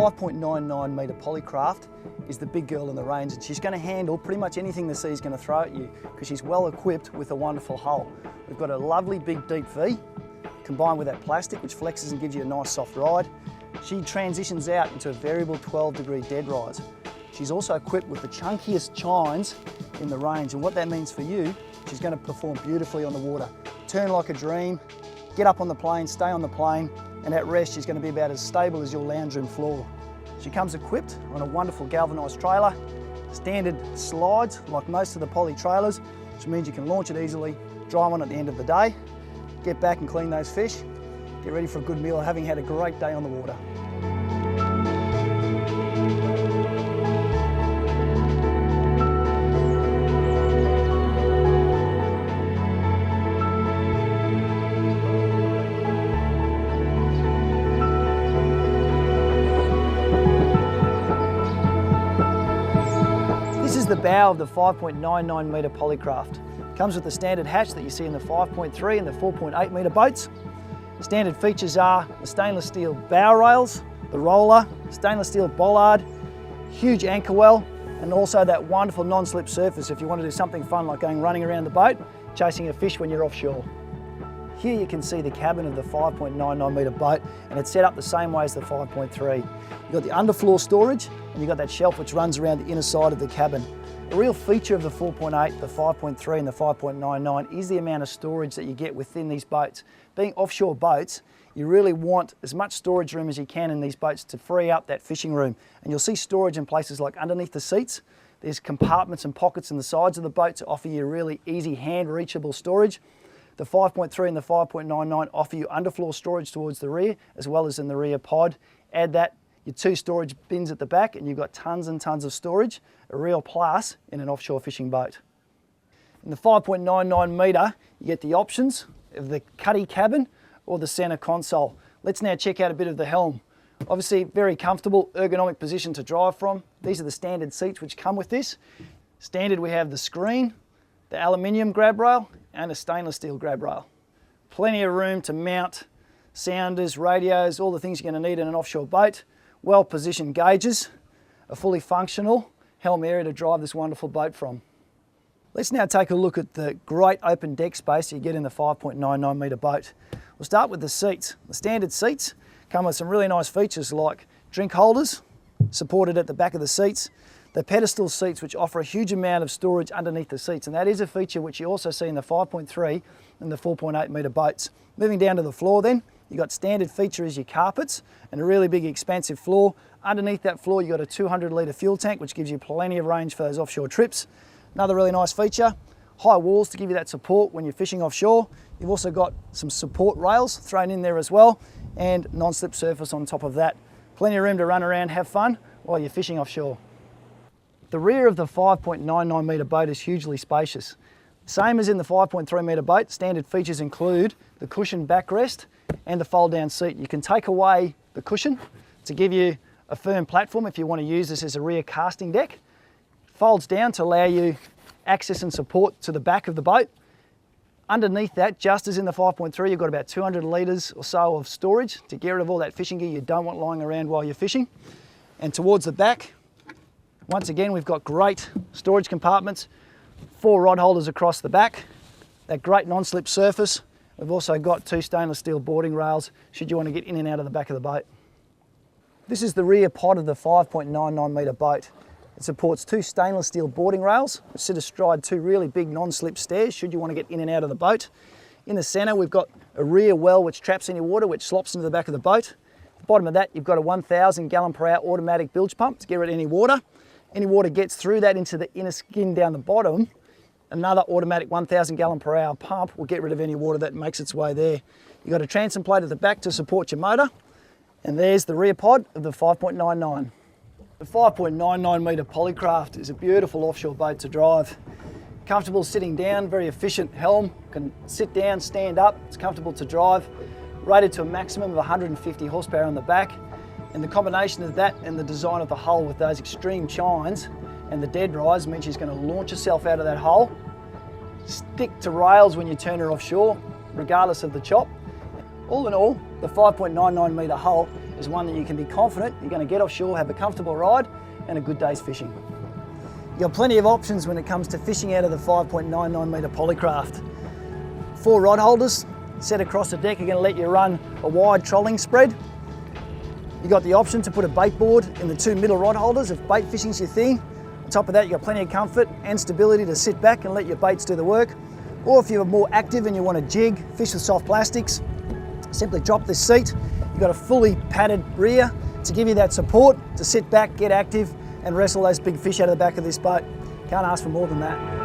5.99 metre Polycraft is the big girl in the range, and she's going to handle pretty much anything the sea's going to throw at you because she's well equipped with a wonderful hull. We've got a lovely big deep V combined with that plastic which flexes and gives you a nice soft ride. She transitions out into a variable 12-degree dead rise. She's also equipped with the chunkiest chines in the range, and what that means for you, she's going to perform beautifully on the water. Turn like a dream, get up on the plane, stay on the plane, and at rest she's going to be about as stable as your lounge room floor. She comes equipped on a wonderful galvanised trailer, standard slides like most of the Poly trailers, which means you can launch it easily, drive on at the end of the day, get back and clean those fish, get ready for a good meal having had a great day on the water. This is the bow of the 5.99 metre Polycraft. Comes with the standard hatch that you see in the 5.3 and the 4.8 metre boats. Standard features are the stainless steel bow rails, the roller, stainless steel bollard, huge anchor well, and also that wonderful non-slip surface if you want to do something fun like going running around the boat, chasing a fish when you're offshore. Here you can see the cabin of the 5.99 metre boat, and it's set up the same way as the 5.3. You've got the underfloor storage, and you've got that shelf which runs around the inner side of the cabin. A real feature of the 4.8, the 5.3 and the 5.99 is the amount of storage that you get within these boats. Being offshore boats, you really want as much storage room as you can in these boats to free up that fishing room. And you'll see storage in places like underneath the seats. There's compartments and pockets in the sides of the boat to offer you really easy hand-reachable storage. The 5.3 and the 5.99 offer you underfloor storage towards the rear as well as in the rear pod. Add that, your 2 storage bins at the back, and you've got tons and tons of storage, a real plus in an offshore fishing boat. In the 5.99 metre, you get the options of the cuddy cabin or the centre console. Let's now check out a bit of the Helm. Obviously very comfortable, ergonomic position to drive from. These are the standard seats which come with this. Standard we have the screen, the aluminium grab rail and a stainless steel grab rail. Plenty of room to mount sounders, radios, all the things you're going to need in an offshore boat. Well positioned gauges, a fully functional Helm area to drive this wonderful boat from. Let's now take a look at the great open deck space you get in the 5.99 metre boat. We'll start with the seats. The standard seats come with some really nice features like drink holders supported at the back of the seats, the pedestal seats which offer a huge amount of storage underneath the seats, and that is a feature which you also see in the 5.3 and the 4.8 metre boats. Moving down to the floor then, you've got standard feature as your carpets and a really big expansive floor. Underneath that floor you've got a 200 litre fuel tank which gives you plenty of range for those offshore trips. Another really nice feature, high walls to give you that support when you're fishing offshore. You've also got some support rails thrown in there as well and non-slip surface on top of that. Plenty of room to run around, have fun while you're fishing offshore. The rear of the 5.99 metre boat is hugely spacious. Same as in the 5.3 metre boat, standard features include the cushion backrest and the fold down seat. You can take away the cushion to give you a firm platform if you want to use this as a rear casting deck. Folds down to allow you access and support to the back of the boat. Underneath that, just as in the 5.3, you've got about 200 litres or so of storage to get rid of all that fishing gear you don't want lying around while you're fishing. And towards the back, once again, we've got great storage compartments, 4 rod holders across the back, that great non-slip surface. We've also got 2 stainless steel boarding rails should you want to get in and out of the back of the boat. This is the rear pod of the 5.99 metre boat. It supports 2 stainless steel boarding rails which sit astride 2 really big non-slip stairs should you want to get in and out of the boat. In the centre we've got a rear well which traps any water which slops into the back of the boat. At the bottom of that you've got a 1,000 gallon per hour automatic bilge pump to get rid of any water. Any water gets through that into the inner skin down the bottom. Another automatic 1,000 gallon per hour pump will get rid of any water that makes its way there. You've got a transom plate at the back to support your motor. And there's the rear pod of the 5.99. The 5.99 metre Polycraft is a beautiful offshore boat to drive. Comfortable sitting down, very efficient Helm, can sit down, stand up, it's comfortable to drive. Rated to a maximum of 150 horsepower on the back. And the combination of that and the design of the hull with those extreme chines and the dead rise means she's going to launch herself out of that hull, stick to rails when you turn her offshore, regardless of the chop. All in all, the 5.99 metre hull is one that you can be confident you're going to get offshore, have a comfortable ride and a good day's fishing. You've got plenty of options when it comes to fishing out of the 5.99 metre Polycraft. 4 rod holders set across the deck are going to let you run a wide trolling spread. You've got the option to put a bait board in the 2 middle rod holders if bait fishing's your thing. On top of that, you've got plenty of comfort and stability to sit back and let your baits do the work. Or if you're more active and you want to jig, fish with soft plastics, simply drop this seat. You've got a fully padded rear to give you that support to sit back, get active and wrestle those big fish out of the back of this boat. Can't ask for more than that.